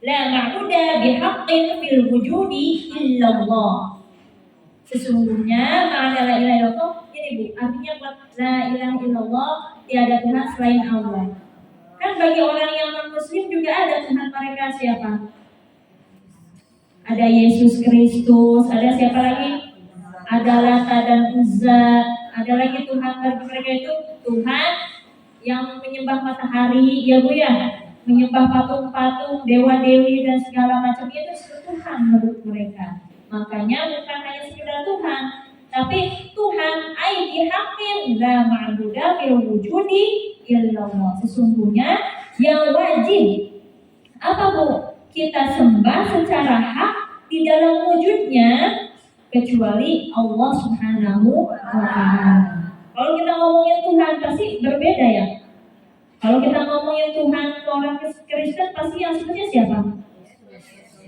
La ma'buda bihaqqin fil wujudi illallah. Sesungguhnya makna la ilaha illallah ini Bu, artinya buat la ilaha illallah tiada Tuhan selain Allah. Kan bagi orang yang non-muslim juga ada Tuhan mereka siapa? Ada Yesus Kristus, ada siapa lagi? Ada Lata dan Uzza, ada lagi Tuhan bagi mereka itu Tuhan yang menyembah matahari, ya Bu ya, menyembah patung-patung, dewa-dewi dan segala macam itu Tuhan menurut mereka. Makanya bukan hanya sekedar Tuhan, tapi Tuhan ai haqqin la ma'buda fil wujudi illallah. Sesungguhnya yang wajib apa Bu? Kita sembah secara hak di dalam wujudnya kecuali Allah Subhanahu wa ta'ala. Kalau kita ngomongin Tuhan pasti berbeda ya. Kalau kita ngomongin Tuhan orang Kristen pasti yang sebutnya siapa?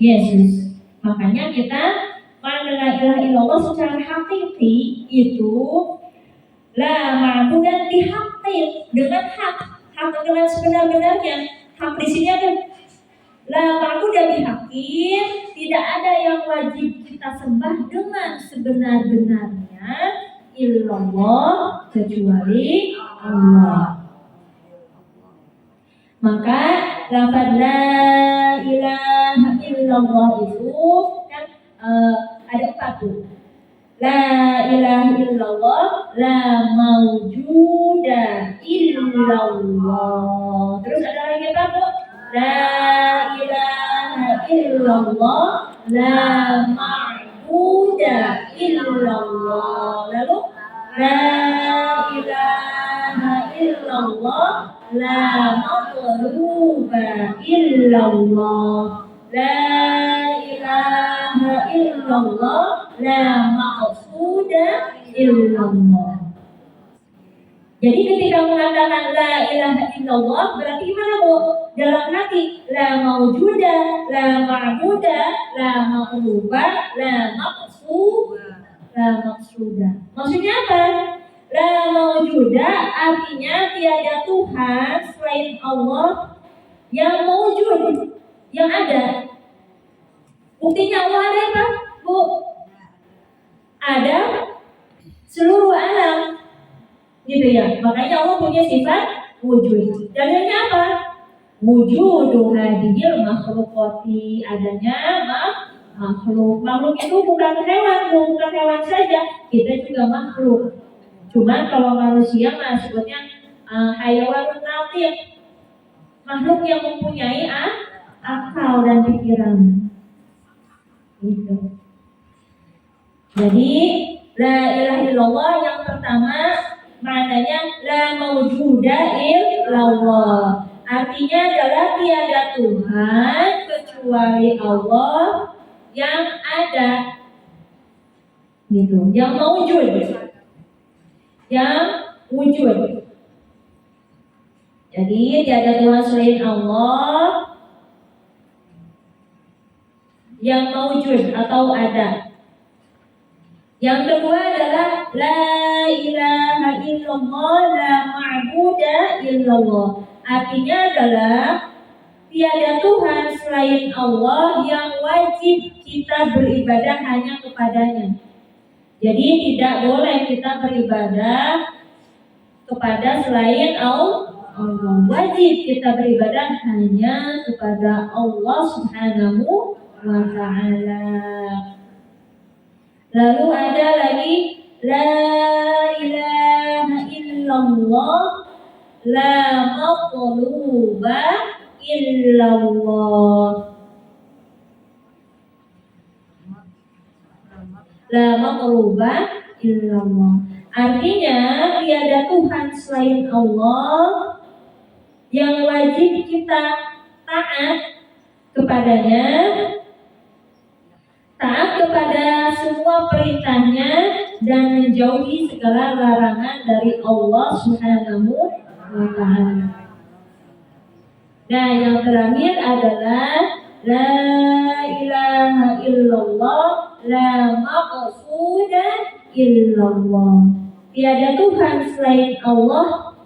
Yesus. Makanya kita makna la ilaha illallah secara hakiki itu la ma'budan bihaqqin, dengan hak dengan sebenar-benarnya. Hak di sini ada la ma'budan bihaqqin, tidak ada yang wajib kita sembah dengan sebenar-benarnya illallah kecuali Allah. Maka lafaz la ilaha illallah itu kan ada 4 tuh. La ilaha illallah, la maujuda illallah. Terus ada lagi apa Bu? La ilaha illallah, la ma'buda illallah. Lalu la ilaha illallah, la maqluba illallah. La ilaha illallah, la maqsuda illallah. Jadi ketika mengatakan la ilaha illallah berarti gimana Bu? Dalam hati la maujuda, la ma'buda, la maqluba, la maqsuda. Maksudnya apa? La maujuda artinya tiada Tuhan selain Allah yang maujud, yang ada. Buktinya Allah ada apa, Bu? Ada seluruh alam, gitu ya. Makanya Allah punya sifat wujud. Dalilnya apa? Wujudu hadhil makhluqati, adanya makhluk. Makhluk itu bukan hewan saja, kita juga makhluk. Cuman kalau manusia mah sebutnya hayawan natif, makhluk yang mempunyai akal dan pikiran. Gitu. Jadi la ilaha illallah yang pertama maknanya la maujuda illallah. Artinya adalah tiada Tuhan kecuali Allah yang ada. Gitu. Yang maujud. Yang wujud. Jadi tiada Tuhan selain Allah yang maujud atau ada. Yang kedua adalah la ilaha illallah, la ma'buda illallah. Artinya adalah tiada Tuhan selain Allah yang wajib kita beribadah hanya kepadanya. Jadi tidak boleh kita beribadah kepada selain Allah. Wajib kita beribadah hanya kepada Allah Subhanahu wa ta'ala. Lalu ada lagi la ilaha illallah, la maqluba illallah. La maqluba illallah. Artinya tiada Tuhan selain Allah yang wajib kita taat kepadanya, taat kepada semua perintahnya dan menjauhi segala larangan dari Allah Subhanahu wa ta'ala. Nah, yang terakhir adalah la ilaha illallah, la maqsuda illallah. Tiada Tuhan selain Allah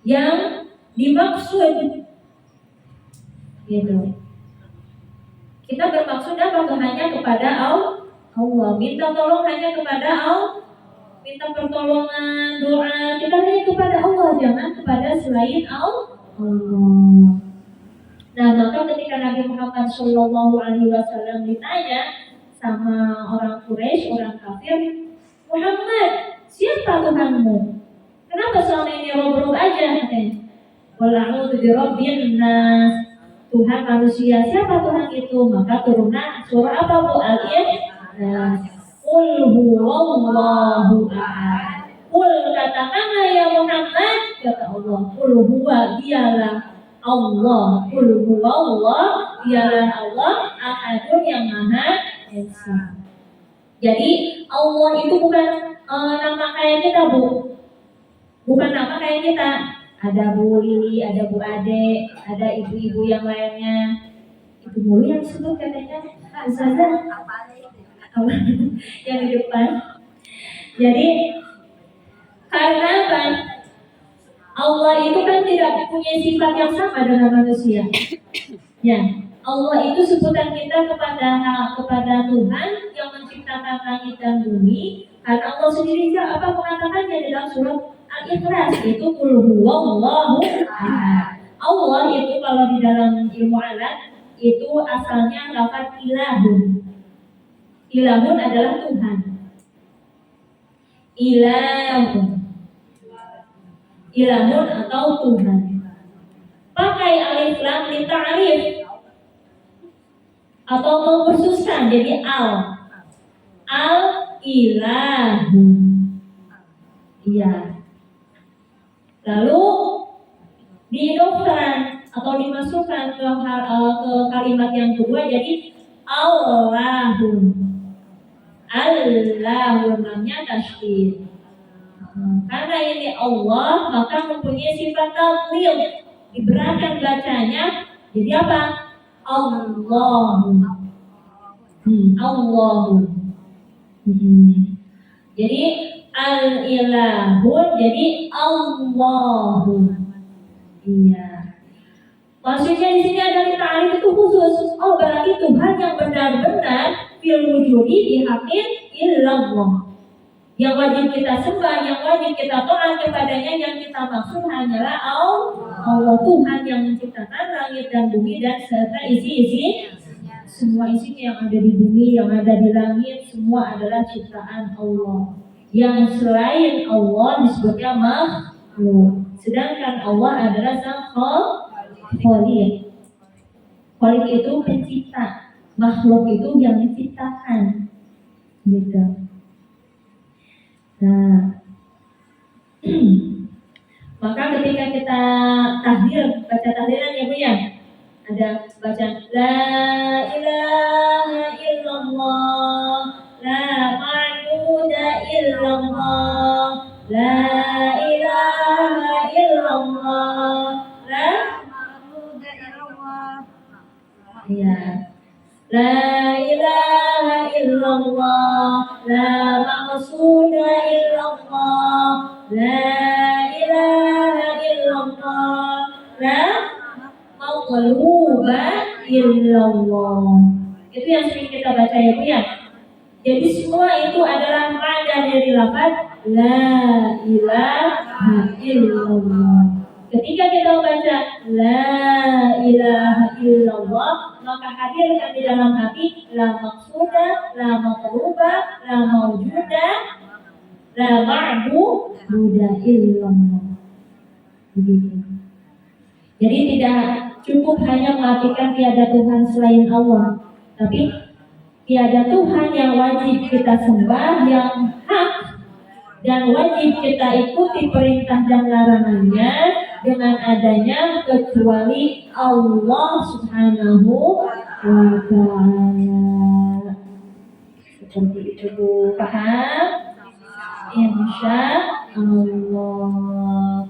yang dimaksud gitu. Kita bermaksud apa? Hanya kepada Allah, minta tolong hanya kepada Allah, minta pertolongan, doa kita hanya kepada Allah, jangan kepada selain Allah. Nah, maka ketika Nabi Muhammad SAW ditanya sama orang Quraisy, orang kafir, Muhammad, siapa Tuhanmu? Kenapa selama ini rob-rob aja? Qul a'udzu birabbin nas. Tuhan manusia, siapa Tuhan itu? Maka turunlah surah apa Bu? Al-Ikhlas. Qul huwallahu ahad. Qul, katakanlah ya Muhammad, kata Allah, qul huwa, dialah Allah, qul huwallah, dialah Allah, ahadun yang maha esa. Jadi Allah itu bukan nama kayak kita Bu, bukan nama kayak kita. Ada Bu Lili, ada Bu Ade, ada ibu-ibu yang lainnya. Itu mulu yang disebut katanya Kak Ustazah yang di depan. Jadi karena apa? Allah itu kan tidak punya sifat yang sama dengan manusia. Ya, Allah itu sebutan kita kepada Tuhan yang menciptakan langit dan bumi. Karena Allah sendiri apa mengatakannya dalam surat Al-Ikhlas, itu qul huwallahu ahad. Allah itu kalau di dalam ilmu alat itu asalnya lafaz ilahun. Ilahun adalah Tuhan. Ilahun atau Tuhan. Pakai alif lam li ta'rif atau mengkhususkan, jadi al ilahu. Iya. Lalu diidofkan atau dimasukkan ke kalimat yang kedua, jadi Allahun. Allahun namanya tasydid. Karena ini Allah, maka mempunyai sifat tadlil. Diberatkan bacanya, jadi apa? Allahu. Allahu. Jadi al-ilahun, jadi Allahu. Iya. Maksudnya di sini ada ta'rif itu khusus. Oh, berarti Tuhan yang benar-benar fil wujudi dihakin illallah. Yang wajib kita sembah, yang wajib kita taat kepadanya, yang kita maksud hanyalah Allah, Tuhan yang menciptakan langit dan bumi dan serta isi-isi semua isinya yang ada di bumi, yang ada di langit, semua adalah ciptaan Allah. Yang selain Allah disebutnya makhluk. Sedangkan Allah adalah sang Khaliq. Khaliq itu pencipta, makhluk itu yang diciptakan. Gitu. Nah, maka ketika kita tahdir, baca tahdiran ya Bu ya, ada baca la ilaha illallah, la ma'budu illallah, la ilaha illallah, la ma'budu illallah. Ya. La ilaha illallah, la maqsuda illallah, la ilaha illallah, la maqluba illallah. Itu yang sering kita baca ya Bu ya. Jadi semua itu adalah makna dari lafaz la ilaha illallah. Ketika kita membaca la ilaha illallah, maka hadirkan di dalam hati la maqsuda, la maqluba, la mawjuda, la ma'buda illallah. Begitu. Jadi tidak cukup hanya mengartikan tiada Tuhan selain Allah, tapi tiada Tuhan yang wajib kita sembah, yang hak dan wajib kita ikuti perintah dan larangannya dengan adanya kecuali Allah Subhanahu wa ta'ala. Seperti itu Bu, paham? Insya Allah.